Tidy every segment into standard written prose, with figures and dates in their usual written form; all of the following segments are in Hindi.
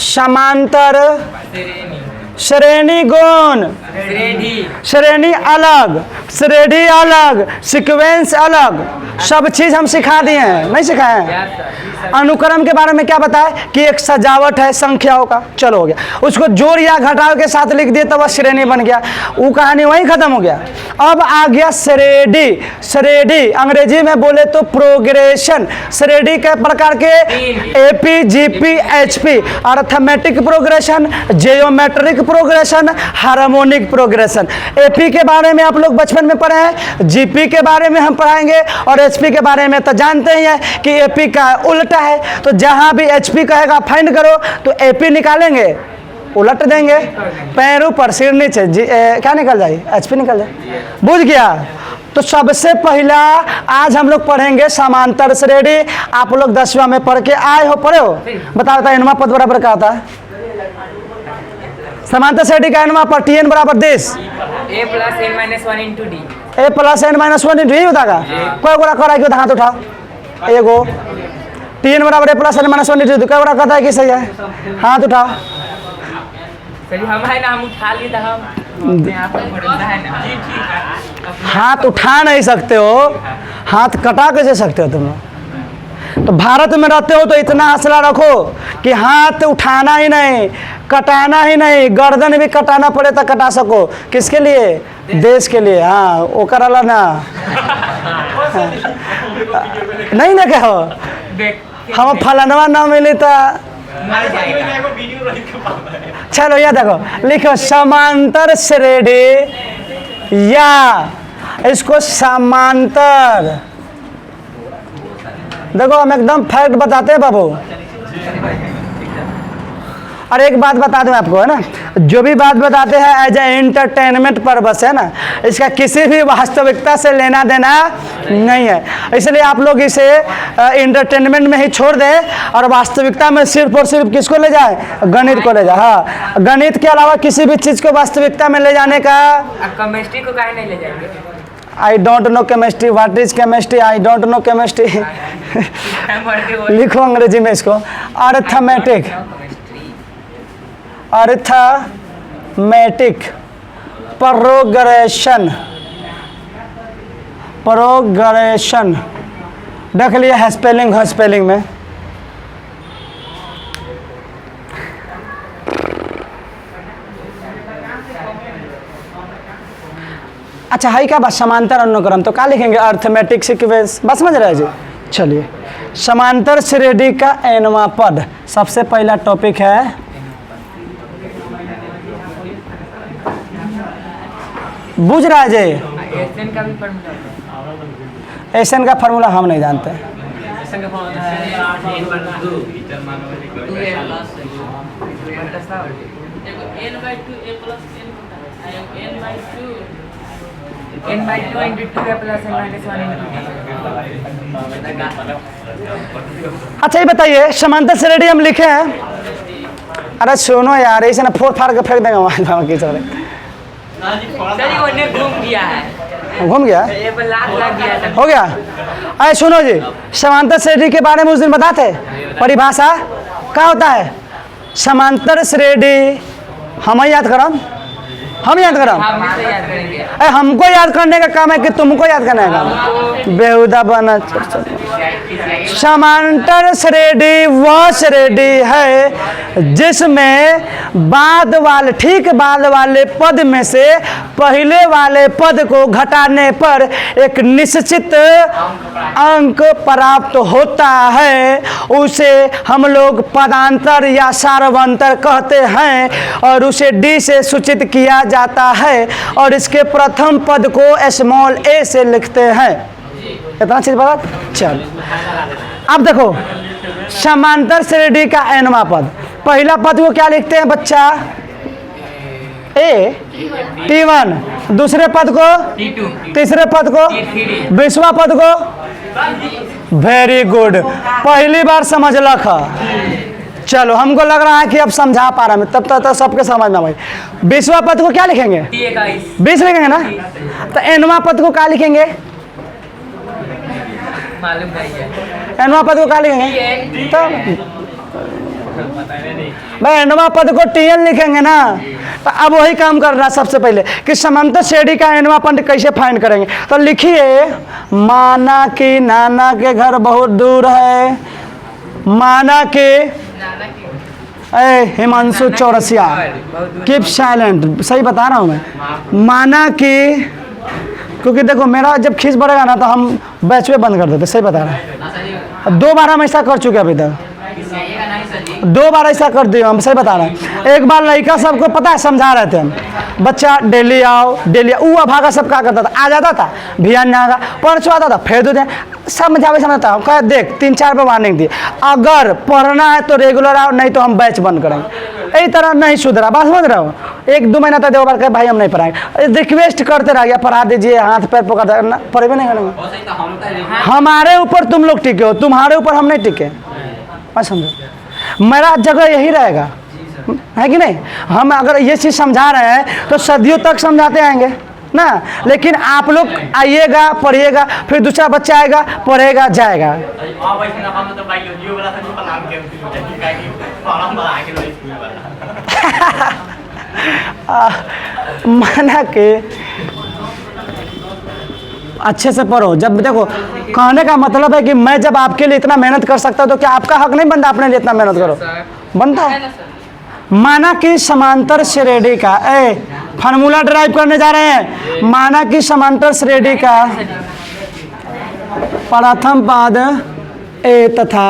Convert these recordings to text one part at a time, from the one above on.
समांतर श्रेणी गुण, श्रेणी अलग, श्रेणी अलग, सीक्वेंस अलग, सब चीज हम सिखा दिए हैं, नहीं सिखाए हैं। अनुक्रम के बारे में क्या बताया कि एक सजावट है संख्याओं का, चलो हो गया। उसको जोड़ या घटाव के साथ लिख दिए तब वह श्रेणी बन गया, वो कहानी वहीं खत्म हो गया। अब आ गया श्रेणी। श्रेणी अंग्रेजी में बोले तो प्रोग्रेशन। श्रेणी के प्रकार के AP, GP, HP, arithmetic progression, geometric progression, harmonic progression. AP के बारे में आप लोग बचपन में पढ़े हैं, जीपी के बारे में हम पढ़ाएंगे, और एचपी के बारे में तो जानते ही हैं कि एपी का उल्टा है। तो जहां भी एचपी कहेगा फाइंड करो तो एपी निकालेंगे, उलट देंगे, पैरों पर सिर नीचे क्या निकल जाए, एचपी निकल जाए। बुझ गया? तो सबसे पहला आज हम लोग पढ़ेंगे समांतर श्रेणी। आप लोग 10वीं में पढ़ के आए हो, पढ़े हो? बता एनवा पद बराबर क्या होता है? समांतर श्रेणी का एनवा पर टी एन बराबर देश a plus n minus 1 into d। A plus N minus one यही बतागा। कोई गोरा करा क्यों? हाथ उठाओ। एगो टी एन बराबर A plus N minus one into, कोई गोरा कहता है कि सही है? हाथ उठाओ। चलिए हम है ना, हम उठा लिए तो हम अपने आप को भरोसा है ना। हाथ उठा नहीं सकते हो, हाथ कटा कैसे सकते हो तुम लोग? तो भारत में रहते हो तो इतना हौसला रखो कि हाथ उठाना ही नहीं, कटाना ही नहीं, गर्दन भी कटाना पड़े तो कटा सको। किसके लिए? देश के लिए। हाँ वो करला ना नहीं ना कहो हम फलनवा ना मिली तो चलो ये देखो, लिखो समांतर श्रेणी या इसको समांतर। देखो हम एकदम फैक्ट बताते हैं बाबू। और एक बात बता दूं आपको, है ना, जो भी बात बताते हैं एज ए एंटरटेनमेंट पर्पस है ना, इसका किसी भी वास्तविकता से लेना देना नहीं है। इसलिए आप लोग इसे एंटरटेनमेंट में ही छोड़ दें और वास्तविकता में सिर्फ और सिर्फ किसको ले जाए? गणित को ले जाए। हाँ, गणित के अलावा किसी भी चीज़ को वास्तविकता में ले जाने का। केमिस्ट्री को काहे नहीं ले जाएंगे? I don't know chemistry, what is chemistry, I don't know chemistry. लिखो अंग्रेजी में इसको, अर्थमेटिक, अर्थमेटिक प्रोग्रेशन, प्रोग्रेशन देख लिया है स्पेलिंग, है स्पेलिंग में। अच्छा हाई का बस समांतर अनुक्रम, तो क्या लिखेंगे? Arithmetic sequence. बस समझ रहे हैं जी? चलिए, समांतर श्रेणी का एनवा पद। सबसे पहला टॉपिक है, बुझ रहा है जी? एसएन का भी फार्मूला, एसएन का फार्मूला हम नहीं जानते। एसएन का फार्मूला है n/2 into 2 a plus n minus 1 into d। अच्छा ये बताइए, समांतर श्रेणी हम लिखे हैं। अरे सुनो यार, ऐसे ना फोड़ फाड़ के फेंक देंगे वहाँ की चले। चलिए वो ने घूम गया है, घूम गया, ये पर लात लग गया था। हो गया। अरे सुनो जी, समांतर श्रेणी के बारे में उस दिन बताते, परिभाषा क्या होता है? समांतर श्रेणी हम ही याद करो, हम याद करो। हम भी तो याद करेंगे। अरे हमको याद करने का काम है कि तुमको याद करने का काम? बेहुदा बना। समांतर श्रेणी वह श्रेणी है जिसमें बाद वाले, ठीक बाद वाले पद में से पहले वाले पद को घटाने पर एक निश्चित अंक प्राप्त होता है। उसे हम लोग पदांतर या सार्वंतर कहते हैं और उसे डी से सूचित किया जाता है और इसके प्रथम पद को स्मॉल ए से लिखते हैं। इतना चीज पता? चलो अब देखो, समांतर श्रेणी का एनवा पद, पहला पद को क्या लिखते हैं बच्चा? ए T1, दूसरे पद को T2, तीसरे पद को, 20वां पद को। वेरी गुड, पहली बार समझ लखा। चलो हमको लग रहा है कि अब समझा पा रहा है, तब तक तो सबके समझ में भाई। 20वां पद को क्या लिखेंगे? 20 लिखेंगे ना? तो एनवा पद को क्या लिखेंगे? मालूम नहीं है। एनवा पद को क्या लिखेंगे? तो भाई एनवा पद को टीएन लिखेंगे ना, तो अब वही काम कर रहा है सबसे पहले कि समांतर श्रेणी का एनवा पद कैसे फाइंड करेंगे। तो लिखिए, माना कि नाना के घर बहुत दूर है, माना कि हिमांशु चौरसिया, कीप साइलेंट, सही बता रहा हूँ मैं। माना कि, क्योंकि देखो मेरा जब खींच बढ़ेगा ना तो हम बैच में बंद कर देते, सही बता रहा है। 2 बार हम ऐसा कर चुके अभी तक, 2 बार ऐसा कर दिए हम, सही बता रहे हैं। एक बार लड़का सबको पता है समझा रहे थे हम, बच्चा डेली आओ डेली आओ, वो भागा सब क्या करता था, आ जाता था भियान ना आगा पढ़ आता था, फिर 2 दिन समझाता हूँ, कह देख 3-4 बार वार्निंग दी, अगर पढ़ना है तो रेगुलर आओ, नहीं तो हम बैच बंद करेंगे। यही तरह नहीं सुधरा, बात समझ रहे हो। 1-2 महीना तक 2 बार कहे भाई हम नहीं पढ़ाएंगे, रिक्वेस्ट करते रह गया पढ़ा दीजिए, हाथ पैर पकड़ ना, पढ़े नहीं करेंगे। हमारे ऊपर तुम लोग टिके हो, तुम्हारे ऊपर हम नहीं टिके, मैं समझो। मेरा जगह यही रहेगा, है कि नहीं। हम अगर ये चीज़ समझा रहे हैं तो सदियों तक समझाते आएंगे ना, लेकिन आप लोग आइएगा पढ़िएगा, फिर दूसरा बच्चा आएगा पढ़ेगा जाएगा। माना कि अच्छे से पढ़ो। जब देखो कहने का मतलब है कि मैं जब आपके लिए इतना मेहनत कर सकता हूँ तो क्या आपका हक नहीं बनता अपने लिए इतना मेहनत करो, बनता है। माना कि समांतर श्रेणी का फार्मूला ड्राइव करने जा रहे हैं। माना कि समांतर श्रेणी का प्रथम पद ए तथा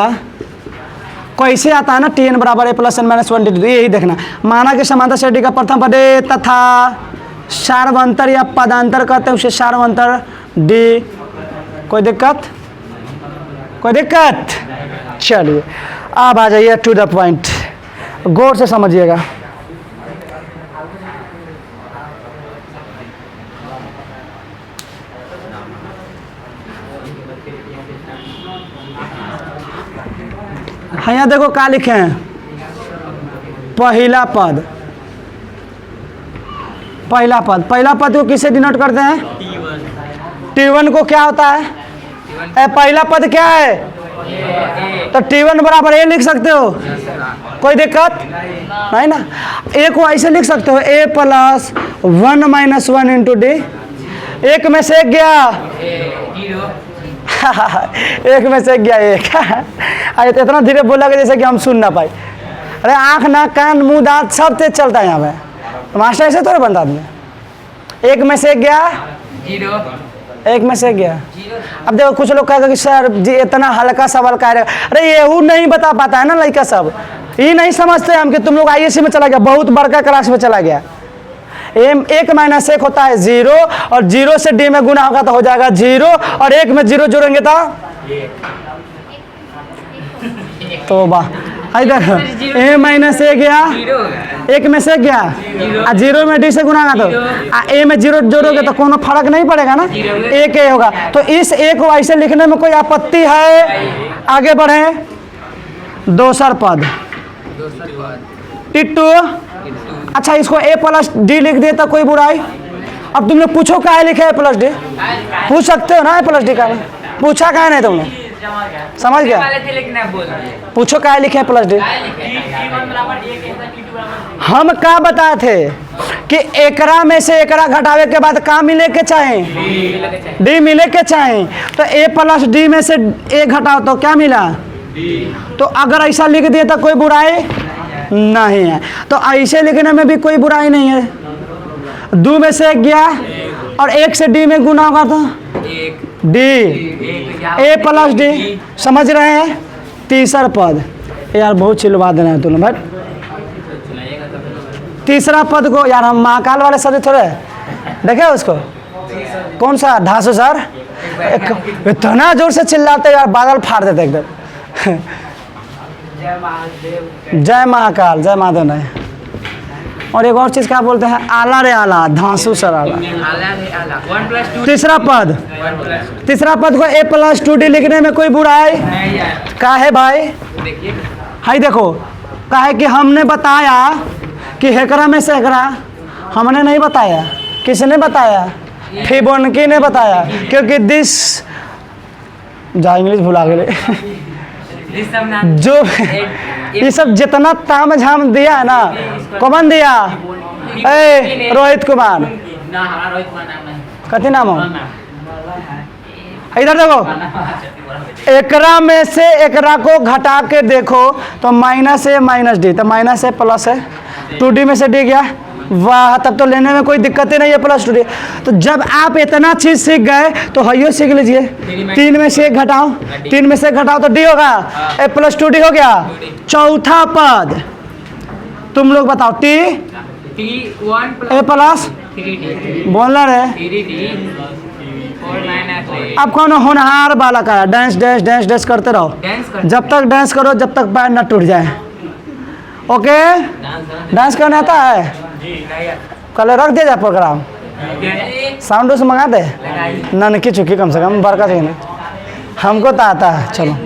कैसे आता है ना, TN बराबर A + N - 1 यही देखना। माना कि समांतर श्रेणी का प्रथम पद ए तथा सार्वंतर या पदांतर कहते हैं उसे सार्वंतर डी। कोई दिक्कत, कोई दिक्कत? चलिए अब आ जाइए टू द पॉइंट, गौर से समझिएगा। यहाँ देखो क्या लिखे हैं, पहला पद, पहला पद, पहला पद को किससे डिनोट करते हैं? T1 को क्या होता है? पहला पद क्या है? तो T1 बराबर A लिख सकते हो, कोई दिक्कत नहीं ना। A को ऐसे लिख सकते हो, A + 1 - 1 × D। एक में से एक गया, एक में से गया एक। अरे इतना धीरे बोला कि जैसे कि हम सुन ना पाए। अरे आँख नाक कान मुंह दांत सब तेज चलता है यहाँ पे, मास्टर ऐसे थोड़े बनता आदमी। एक में से गया, एक में से गया। अब देखो कुछ लोग कहेगा कि सर जी इतना हल्का सवाल कह रहे, अरे ये नहीं बता पाता है ना लड़का सब, ये नहीं समझते हम कि तुम लोग ISC में चला गया, बहुत बड़का क्लास में चला गया। 1 - 1 होता है 0, और 0 से D में गुना होगा तो हो जाएगा 0, और 1 में 0 जोड़ेंगे तो वाह, आई देखो A - 1 गया, 1 में से गया, 0 में D से गुना होगा तो A में 0 जोड़ोगे तो कोनो फर्क नहीं पड़ेगा ना, 1 A होगा। तो इस A को ऐसे लिखने में कोई आपत्ति है? आगे बढ़े, दोसर पद टिट्टू। अच्छा इसको A + D लिख दिए तो कोई बुराई? अब तुम लोग पूछो क्या है लिखे A + D, पूछ सकते हो ना A + D का, पूछा क्या नहीं तुम लोग, समझ गया? पूछो क्या लिखे A + D। हम क्या बताए थे कि एकरा में से एकरा घटावे के बाद का मिले के चाहे? D मिले के चाहे। तो A + D में से A घटाओ तो क्या मिला? तो अगर ऐसा लिख दिए तो कोई बुराई नहीं है, तो ऐसे लिखने में भी कोई बुराई नहीं है। 2 में से 1 गया, और 1 से D में गुना होगा तो D, A + D, समझ रहे हैं? तीसरा पद, यार बहुत चिल्वा देना है तुम भाई। तीसरा पद को यार हम महाकाल वाले सब्जेक्ट थोड़े देखे उसको, कौन सा धासु सर, इतना जोर से चिल्लाते यार बादल फाड़ देते एकदम। जय महाकाल, जय माधव नहीं। और एक और चीज क्या बोलते हैं, आला रे आला, धांसू सर आला। तीसरा पद, तीसरा पद को A + 2D लिखने में कोई बुराई का है भाई? हाई देखो का है कि हमने बताया कि हेकरा में से हेकरा, हमने नहीं बताया, किसने बताया? फिबोनाची ने बताया, क्योंकि दिस जा इंग्लिश भुला गए जो ये सब जितना ताम झाम दिया है ना, कौन दिया? ए रोहित कुमार, ना हमारा रोहित कुमार नाम नहीं। कथी नाम हो? इधर देखो, एकरा में से एकरा को घटा के देखो तो माइनस ए माइनस डी, तो माइनस ए प्लस है, 2D में से डी गया। वाह, तब तो लेने में कोई दिक्कत ही नहीं है, प्लस 2D। तो जब आप इतना चीज सीख गए तो हयो सीख लीजिए। 3 में से 1 घटाओ, 3 में से घटाओ तो डी होगा, ए प्लस 2D हो गया। चौथा पद तुम लोग बताओ, टी T1 ए प्लस 3D बोलना रहे। 3D 4 9 अब कौन होनहार बालक है, डांस डांस डांस डांस करते रहो, डांस कर जब तक डांस करो जब तक पैर न टूट जाए। ओके, डांस करने आता है? नहीं कल रख दिया जाए प्रोग्राम, साउंड से मंगा दे लगाई ना, नहीं चुकी कम से कम बरका चाहिए नहीं, हमको तो आता है। चलो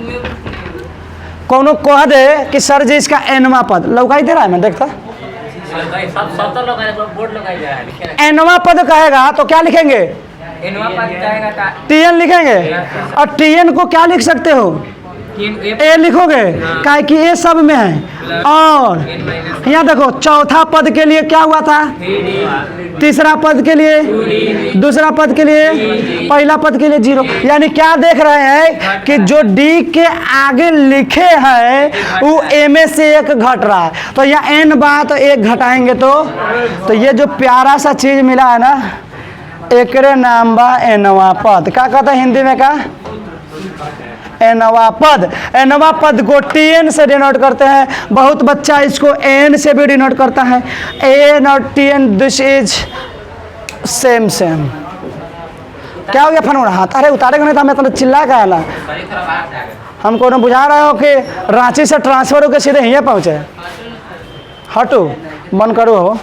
कोनो कह दे कि सर जी इसका एनवा पद लौकाई दे रहा है, मैं देखता सब तो लोग बोर्ड लगाई जा रहा है। एनवा पद कहेगा तो क्या लिखेंगे? एनवा पास जाएगा ता टीएन लिखेंगे, और टीएन को क्या लिख सकते हो? ए लिखोगे, काहे कि ए सब में है। और यहाँ देखो, चौथा पद के लिए क्या हुआ था? 3D तीसरा पद के लिए, दूसरा पद के लिए, पहला पद के लिए 0। यानी क्या देख रहे हैं कि जो डी के आगे लिखे हैं वो ए में से 1 घट रहा है। तो यहाँ एन बा तो 1 घटाएंगे तो ये जो प्यारा सा चीज मिला है ना, एकरे नाम बा एनवा पद। क्या कहता है हिंदी में? का एनवा पद। एनवा पद को टीएन से डिनोट करते हैं। बहुत बच्चा इसको एन से भी डिनोट करता है। एन और TN this is same same. क्या हो गया फन हाथ? अरे उतारे नहीं था, मैं तो चिल्ला का आला। हमको ना बुझा रहे हो कि रांची से ट्रांसफर होकर सीधे यहीं पहुँचे। हटो, मन करो हो।